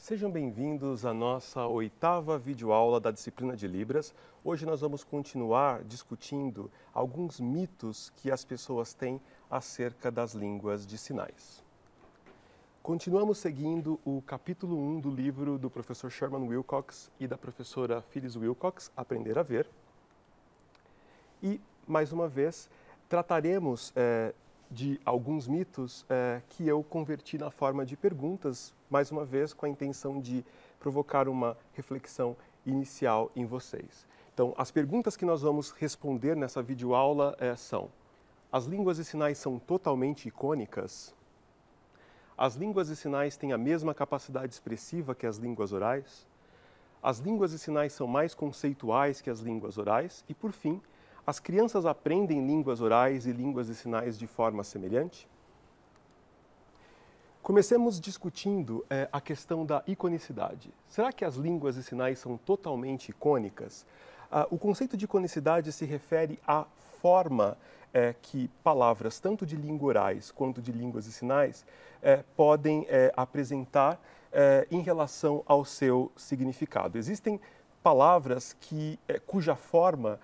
Sejam bem-vindos à nossa oitava videoaula da disciplina de Libras. Hoje nós vamos continuar discutindo alguns mitos que as pessoas têm acerca das línguas de sinais. Continuamos seguindo o capítulo 1 do livro do professor Sherman Wilcox e da professora Phyllis Wilcox, Aprender a Ver. E, mais uma vez, trataremos de alguns mitos que eu converti na forma de perguntas, mais uma vez com a intenção de provocar uma reflexão inicial em vocês. Então, as perguntas que nós vamos responder nessa videoaula são: as línguas de sinais são totalmente icônicas? As línguas de sinais têm a mesma capacidade expressiva que as línguas orais? As línguas de sinais são mais conceituais que as línguas orais? E, por fim, as crianças aprendem línguas orais e línguas de sinais de forma semelhante? Comecemos discutindo a questão da iconicidade. Será que as línguas de sinais são totalmente icônicas? O conceito de iconicidade se refere à forma que palavras, tanto de língua orais quanto de línguas de sinais, podem apresentar em relação ao seu significado. Existem palavras cuja forma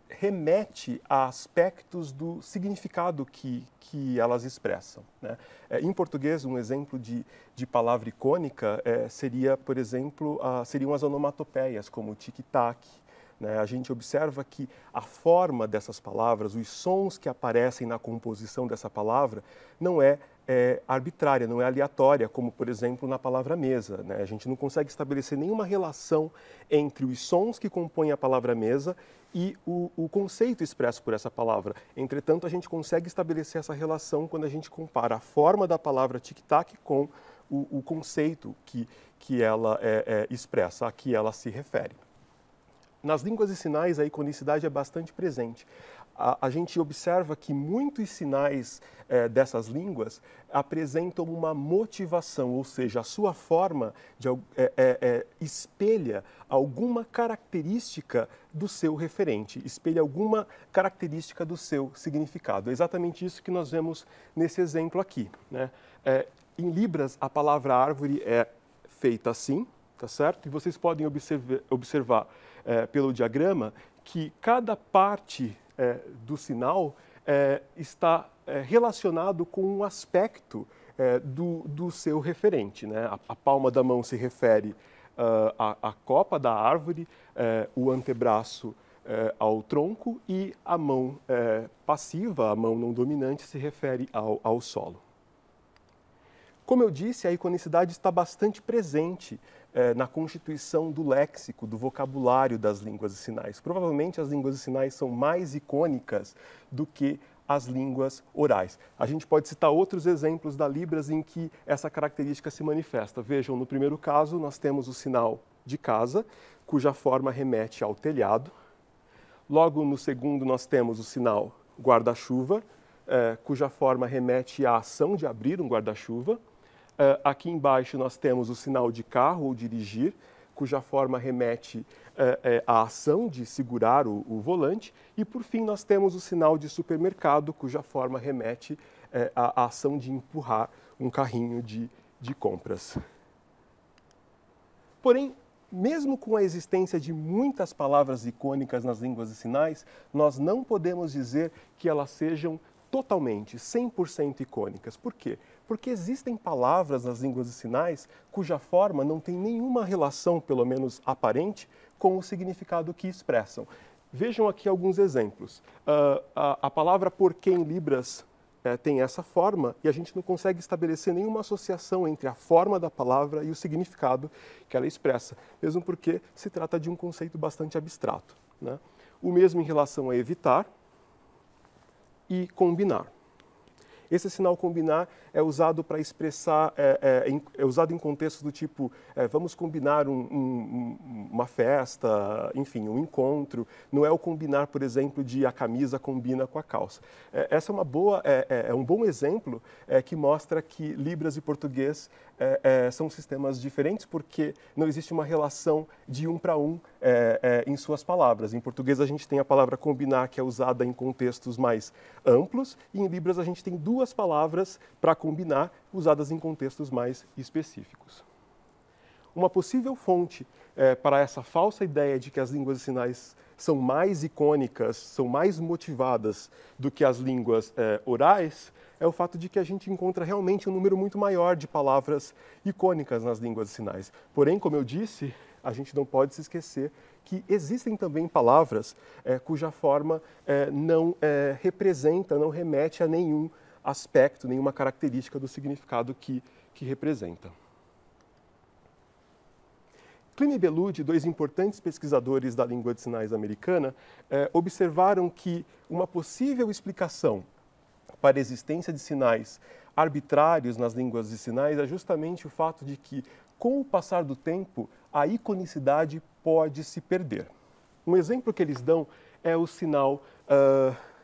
remete a aspectos do significado que elas expressam, né? Em português, um exemplo de palavra icônica seria, por exemplo, seriam as onomatopeias, como tic-tac, né? A gente observa que a forma dessas palavras, os sons que aparecem na composição dessa palavra, não é arbitrária, não é aleatória, como, por exemplo, na palavra mesa, né? A gente não consegue estabelecer nenhuma relação entre os sons que compõem a palavra mesa e o conceito expresso por essa palavra. Entretanto, a gente consegue estabelecer essa relação quando a gente compara a forma da palavra tic-tac com o conceito que ela expressa, a que ela se refere. Nas línguas de sinais, a iconicidade é bastante presente. A gente observa que muitos sinais dessas línguas apresentam uma motivação, ou seja, a sua forma espelha alguma característica do seu referente, espelha alguma característica do seu significado. É exatamente isso que nós vemos nesse exemplo aqui, né? Em Libras, a palavra árvore é feita assim, tá certo? E vocês podem observar pelo diagrama que cada parte do sinal está relacionado com um aspecto do seu referente, né? A palma da mão se refere à copa da árvore, o antebraço ao tronco e a mão passiva, a mão não dominante, se refere ao solo. Como eu disse, a iconicidade está bastante presente na constituição do léxico, do vocabulário das línguas de sinais. Provavelmente as línguas de sinais são mais icônicas do que as línguas orais. A gente pode citar outros exemplos da Libras em que essa característica se manifesta. Vejam, no primeiro caso, nós temos o sinal de casa, cuja forma remete ao telhado. Logo no segundo, nós temos o sinal guarda-chuva, cuja forma remete à ação de abrir um guarda-chuva. Aqui embaixo nós temos o sinal de carro ou dirigir, cuja forma remete à ação de segurar o volante. E, por fim, nós temos o sinal de supermercado, cuja forma remete à ação de empurrar um carrinho de compras. Porém, mesmo com a existência de muitas palavras icônicas nas línguas de sinais, nós não podemos dizer que elas sejam totalmente, 100% icônicas. Por quê? Porque existem palavras nas línguas de sinais cuja forma não tem nenhuma relação, pelo menos aparente, com o significado que expressam. Vejam aqui alguns exemplos. A palavra porquê em Libras tem essa forma e a gente não consegue estabelecer nenhuma associação entre a forma da palavra e o significado que ela expressa, mesmo porque se trata de um conceito bastante abstrato, né? O mesmo em relação a evitar e combinar. Esse sinal combinar é usado para expressar, é usado em contextos do tipo, vamos combinar uma festa, enfim, um encontro. Não é o combinar, por exemplo, de a camisa combina com a calça. Essa é um bom exemplo que mostra que Libras e português são sistemas diferentes porque não existe uma relação de um para um em suas palavras. Em português a gente tem a palavra combinar, que é usada em contextos mais amplos, e em Libras a gente tem duas palavras para combinar, usadas em contextos mais específicos. Uma possível fonte para essa falsa ideia de que as línguas de sinais são mais icônicas, são mais motivadas do que as línguas orais, é o fato de que a gente encontra realmente um número muito maior de palavras icônicas nas línguas de sinais. Porém, como eu disse, a gente não pode se esquecer que existem também palavras cuja forma não representa, não remete a nenhum aspecto, nenhuma característica do significado que representa. Klein e Belud, dois importantes pesquisadores da língua de sinais americana, observaram que uma possível explicação para a existência de sinais arbitrários nas línguas de sinais é justamente o fato de que, com o passar do tempo, a iconicidade pode se perder. Um exemplo que eles dão é o sinal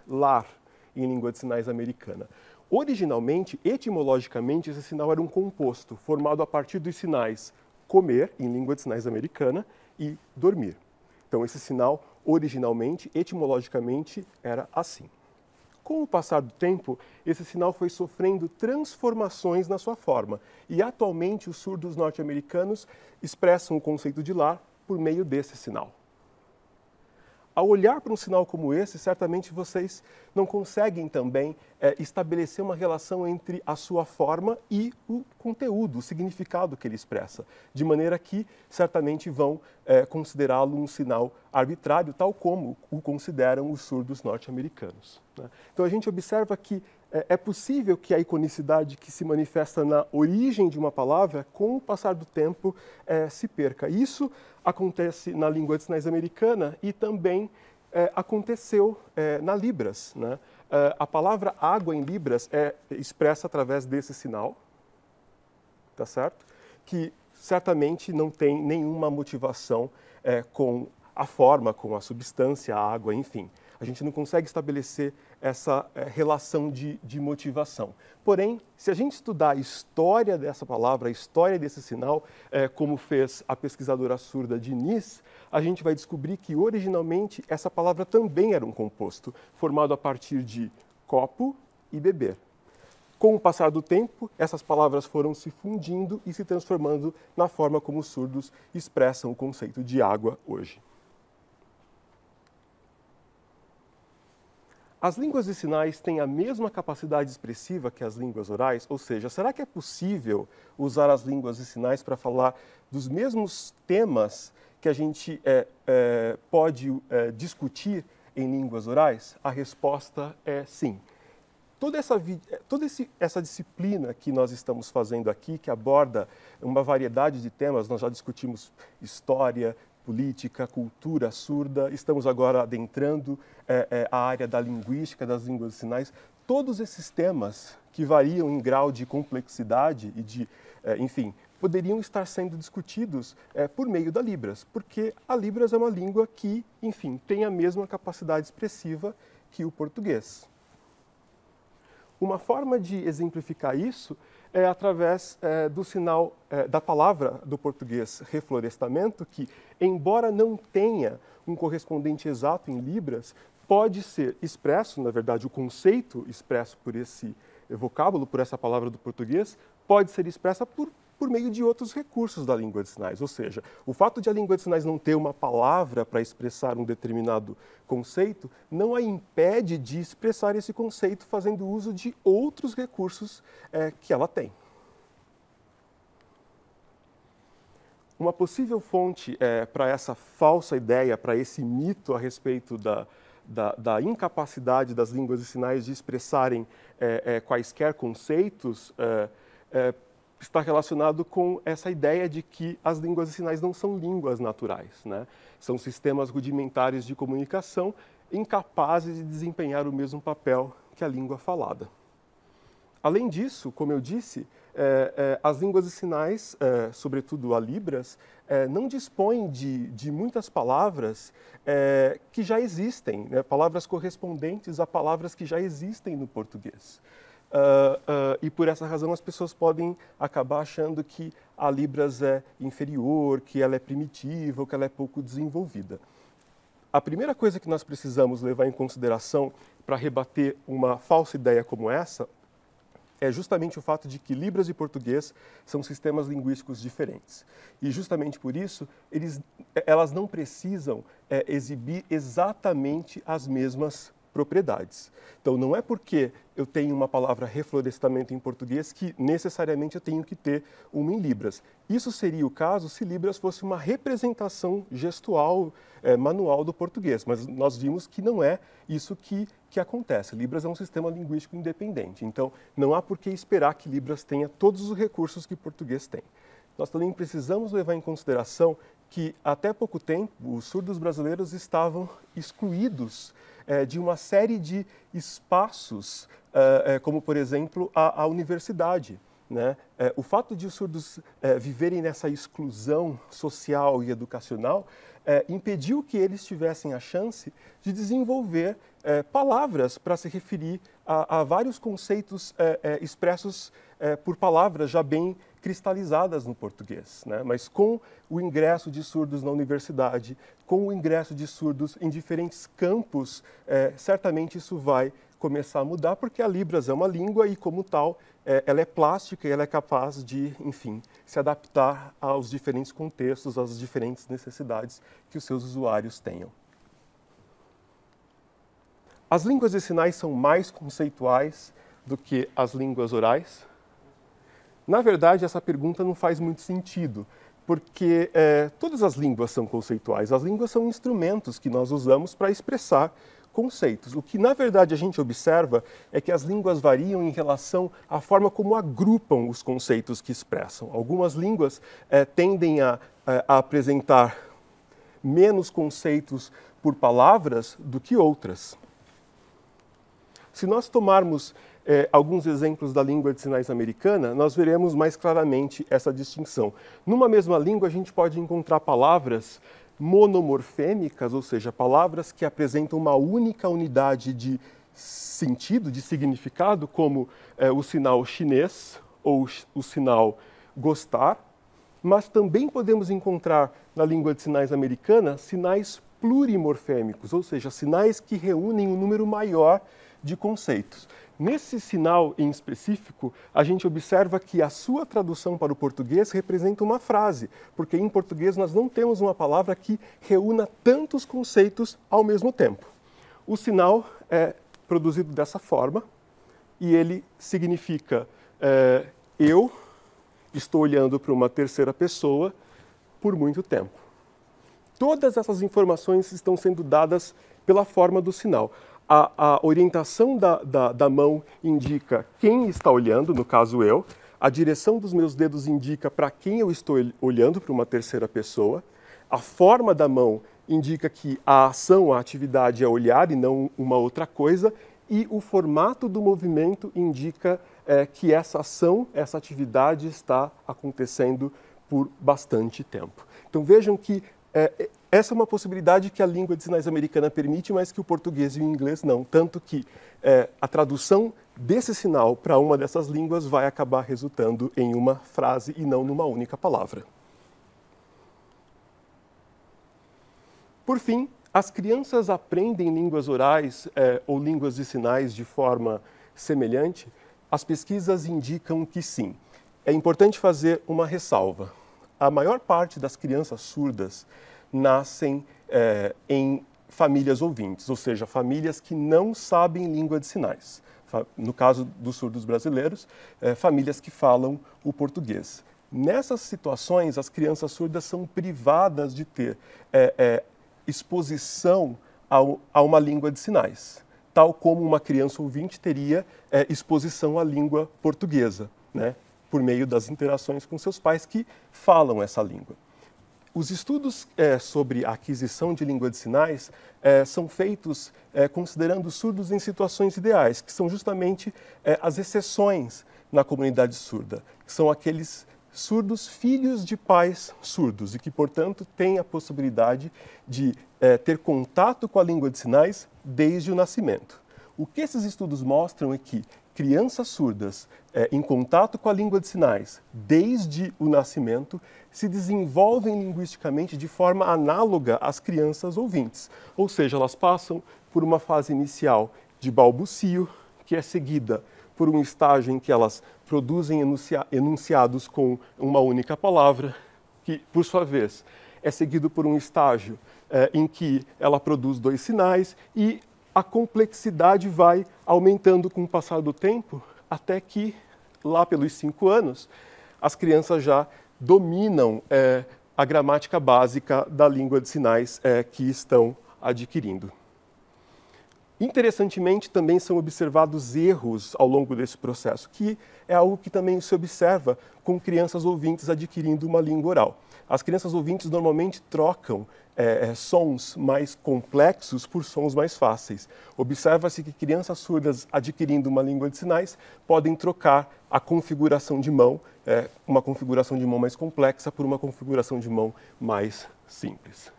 lar em língua de sinais americana. Originalmente, etimologicamente, esse sinal era um composto formado a partir dos sinais comer, em língua de sinais americana, e dormir. Então, esse sinal, originalmente, etimologicamente, era assim. Com o passar do tempo, esse sinal foi sofrendo transformações na sua forma. E, atualmente, os surdos norte-americanos expressam o conceito de lar por meio desse sinal. Ao olhar para um sinal como esse, certamente vocês não conseguem também estabelecer uma relação entre a sua forma e o conteúdo, o significado que ele expressa, de maneira que certamente vão considerá-lo um sinal arbitrário, tal como o consideram os surdos norte-americanos, né? Então a gente observa que é possível que a iconicidade que se manifesta na origem de uma palavra, com o passar do tempo, se perca. Isso acontece na língua de sinais americana e também aconteceu na Libras, né? A palavra água em Libras é expressa através desse sinal, tá certo? Que certamente não tem nenhuma motivação com a forma, com a substância, a água, enfim. A gente não consegue estabelecer essa relação de motivação. Porém, se a gente estudar a história dessa palavra, a história desse sinal, como fez a pesquisadora surda Diniz, a gente vai descobrir que, originalmente, essa palavra também era um composto, formado a partir de copo e beber. Com o passar do tempo, essas palavras foram se fundindo e se transformando na forma como os surdos expressam o conceito de água hoje. As línguas de sinais têm a mesma capacidade expressiva que as línguas orais? Ou seja, será que é possível usar as línguas de sinais para falar dos mesmos temas que a gente pode discutir em línguas orais? A resposta é sim. Toda essa disciplina que nós estamos fazendo aqui, que aborda uma variedade de temas, nós já discutimos história, política, cultura surda, estamos agora adentrando a área da linguística, das línguas de sinais. Todos esses temas, que variam em grau de complexidade e de, enfim, poderiam estar sendo discutidos por meio da Libras, porque a Libras é uma língua que, enfim, tem a mesma capacidade expressiva que o português. Uma forma de exemplificar isso é através do sinal da palavra do português reflorestamento, que, embora não tenha um correspondente exato em Libras, pode ser expresso, na verdade, o conceito expresso por esse vocábulo, por essa palavra do português, pode ser expressa por meio de outros recursos da língua de sinais. Ou seja, o fato de a língua de sinais não ter uma palavra para expressar um determinado conceito não a impede de expressar esse conceito fazendo uso de outros recursos que ela tem. Uma possível fonte para essa falsa ideia, para esse mito a respeito da incapacidade das línguas de sinais de expressarem quaisquer conceitos está relacionado com essa ideia de que as línguas de sinais não são línguas naturais, né? São sistemas rudimentares de comunicação incapazes de desempenhar o mesmo papel que a língua falada. Além disso, como eu disse, as línguas de sinais, sobretudo a Libras, não dispõem de muitas palavras que já existem, né? Palavras correspondentes a palavras que já existem no português. E por essa razão as pessoas podem acabar achando que a Libras é inferior, que ela é primitiva, ou que ela é pouco desenvolvida. A primeira coisa que nós precisamos levar em consideração para rebater uma falsa ideia como essa é justamente o fato de que Libras e português são sistemas linguísticos diferentes. E justamente por isso, elas não precisam exibir exatamente as mesmas propriedades. Então, não é porque eu tenho uma palavra reflorestamento em português que necessariamente eu tenho que ter uma em Libras. Isso seria o caso se Libras fosse uma representação gestual, manual do português, mas nós vimos que não é isso que acontece. Libras é um sistema linguístico independente, então não há por que esperar que Libras tenha todos os recursos que português tem. Nós também precisamos levar em consideração que, até pouco tempo, os surdos brasileiros estavam excluídos de uma série de espaços, como, por exemplo, a universidade. Né? O fato de os surdos viverem nessa exclusão social e educacional impediu que eles tivessem a chance de desenvolver palavras para se referir a vários conceitos expressos por palavras já bem cristalizadas no português, né? Mas com o ingresso de surdos na universidade, com o ingresso de surdos em diferentes campos, certamente isso vai começar a mudar, porque a Libras é uma língua e, como tal, ela é plástica e ela é capaz de, enfim, se adaptar aos diferentes contextos, às diferentes necessidades que os seus usuários tenham. As línguas de sinais são mais conceituais do que as línguas orais? Na verdade, essa pergunta não faz muito sentido, porque todas as línguas são conceituais. As línguas são instrumentos que nós usamos para expressar conceitos. O que, na verdade, a gente observa é que as línguas variam em relação à forma como agrupam os conceitos que expressam. Algumas línguas tendem a apresentar menos conceitos por palavras do que outras. Se nós tomarmos alguns exemplos da língua de sinais americana, nós veremos mais claramente essa distinção. Numa mesma língua, a gente pode encontrar palavras monomorfêmicas, ou seja, palavras que apresentam uma única unidade de sentido, de significado, como o sinal chinês ou o sinal gostar, mas também podemos encontrar na língua de sinais americana sinais plurimorfêmicos, ou seja, sinais que reúnem um número maior de conceitos. Nesse sinal em específico, a gente observa que a sua tradução para o português representa uma frase, porque em português nós não temos uma palavra que reúna tantos conceitos ao mesmo tempo. O sinal é produzido dessa forma e ele significa eu estou olhando para uma terceira pessoa por muito tempo. Todas essas informações estão sendo dadas pela forma do sinal. A orientação da mão indica quem está olhando, no caso eu. A direção dos meus dedos indica para quem eu estou olhando, para uma terceira pessoa. A forma da mão indica que a ação, a atividade é olhar e não uma outra coisa. E o formato do movimento indica que essa ação, essa atividade está acontecendo por bastante tempo. Então vejam que essa é uma possibilidade que a língua de sinais americana permite, mas que o português e o inglês não. Tanto que a tradução desse sinal para uma dessas línguas vai acabar resultando em uma frase e não numa única palavra. Por fim, as crianças aprendem línguas orais ou línguas de sinais de forma semelhante? As pesquisas indicam que sim. É importante fazer uma ressalva. A maior parte das crianças surdas nascem em famílias ouvintes, ou seja, famílias que não sabem língua de sinais. No caso dos surdos brasileiros, famílias que falam o português. Nessas situações, as crianças surdas são privadas de ter exposição a uma língua de sinais, tal como uma criança ouvinte teria exposição à língua portuguesa, né, por meio das interações com seus pais que falam essa língua. Os estudos sobre a aquisição de língua de sinais são feitos considerando surdos em situações ideais, que são justamente as exceções na comunidade surda, que são aqueles surdos filhos de pais surdos e que, portanto, têm a possibilidade de ter contato com a língua de sinais desde o nascimento. O que esses estudos mostram é que crianças surdas em contato com a língua de sinais desde o nascimento se desenvolvem linguisticamente de forma análoga às crianças ouvintes. Ou seja, elas passam por uma fase inicial de balbucio, que é seguida por um estágio em que elas produzem enunciados com uma única palavra, que, por sua vez, é seguido por um estágio em que ela produz 2 sinais e a complexidade vai aumentando com o passar do tempo, até que, lá pelos 5 anos, as crianças já dominam a gramática básica da língua de sinais que estão adquirindo. Interessantemente, também são observados erros ao longo desse processo, que é algo que também se observa com crianças ouvintes adquirindo uma língua oral. As crianças ouvintes normalmente trocam sons mais complexos por sons mais fáceis. Observa-se que crianças surdas adquirindo uma língua de sinais podem trocar a configuração de mão, uma configuração de mão mais complexa, por uma configuração de mão mais simples.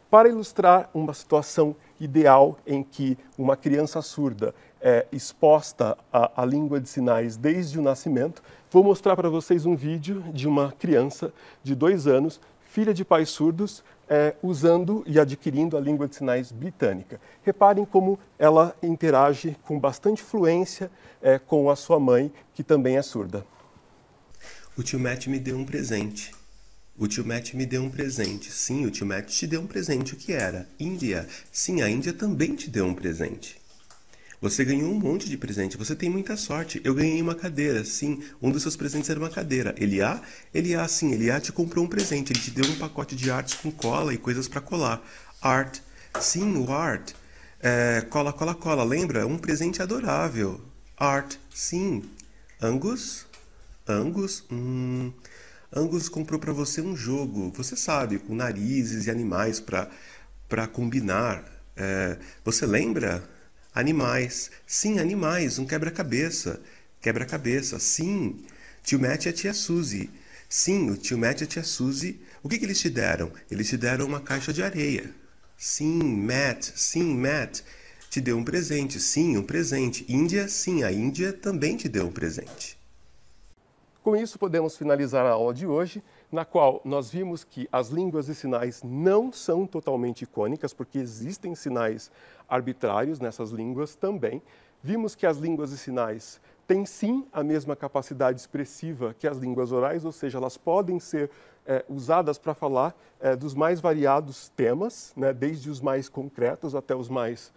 Para ilustrar uma situação ideal em que uma criança surda é exposta à língua de sinais desde o nascimento, vou mostrar para vocês um vídeo de uma criança de 2 anos, filha de pais surdos, usando e adquirindo a língua de sinais britânica. Reparem como ela interage com bastante fluência com a sua mãe, que também é surda. O tio Matt me deu um presente. O tio Matt me deu um presente. Sim, o tio Matt te deu um presente. O que era? Índia. Sim, a Índia também te deu um presente. Você ganhou um monte de presente. Você tem muita sorte. Eu ganhei uma cadeira. Sim, um dos seus presentes era uma cadeira. Eliá? Eliá, sim. Eliá te comprou um presente. Ele te deu um pacote de artes com cola e coisas para colar. Art. Sim, o art. Cola, cola, cola. Lembra? Um presente adorável. Art. Sim. Angus? Angus? Angus comprou para você um jogo, você sabe, com narizes e animais para combinar. Você lembra? Animais. Sim, animais, um quebra-cabeça. Quebra-cabeça, sim. Tio Matt e a tia Suzy. Sim, o tio Matt e a tia Suzy. O que eles te deram? Eles te deram uma caixa de areia. Sim, Matt, te deu um presente. Sim, um presente. Índia, sim, a Índia também te deu um presente. Com isso, podemos finalizar a aula de hoje, na qual nós vimos que as línguas de sinais não são totalmente icônicas, porque existem sinais arbitrários nessas línguas também. Vimos que as línguas de sinais têm sim a mesma capacidade expressiva que as línguas orais, ou seja, elas podem ser usadas para falar dos mais variados temas, né, desde os mais concretos até os mais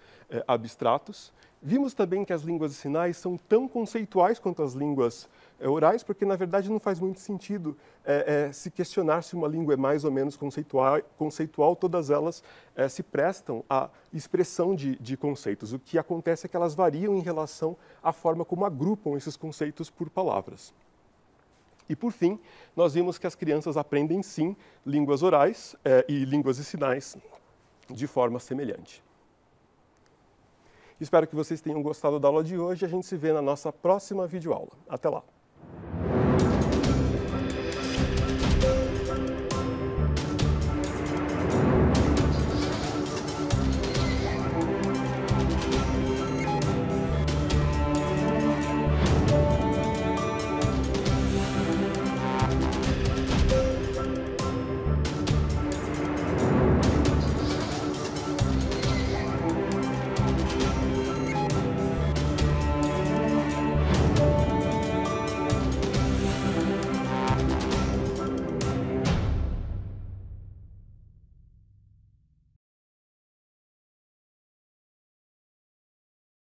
abstratos. Vimos também que as línguas de sinais são tão conceituais quanto as línguas orais, porque na verdade não faz muito sentido se questionar se uma língua é mais ou menos conceitual, todas elas se prestam à expressão de conceitos. O que acontece é que elas variam em relação à forma como agrupam esses conceitos por palavras. E por fim, nós vimos que as crianças aprendem sim línguas orais e línguas de sinais de forma semelhante. Espero que vocês tenham gostado da aula de hoje e a gente se vê na nossa próxima videoaula. Até lá!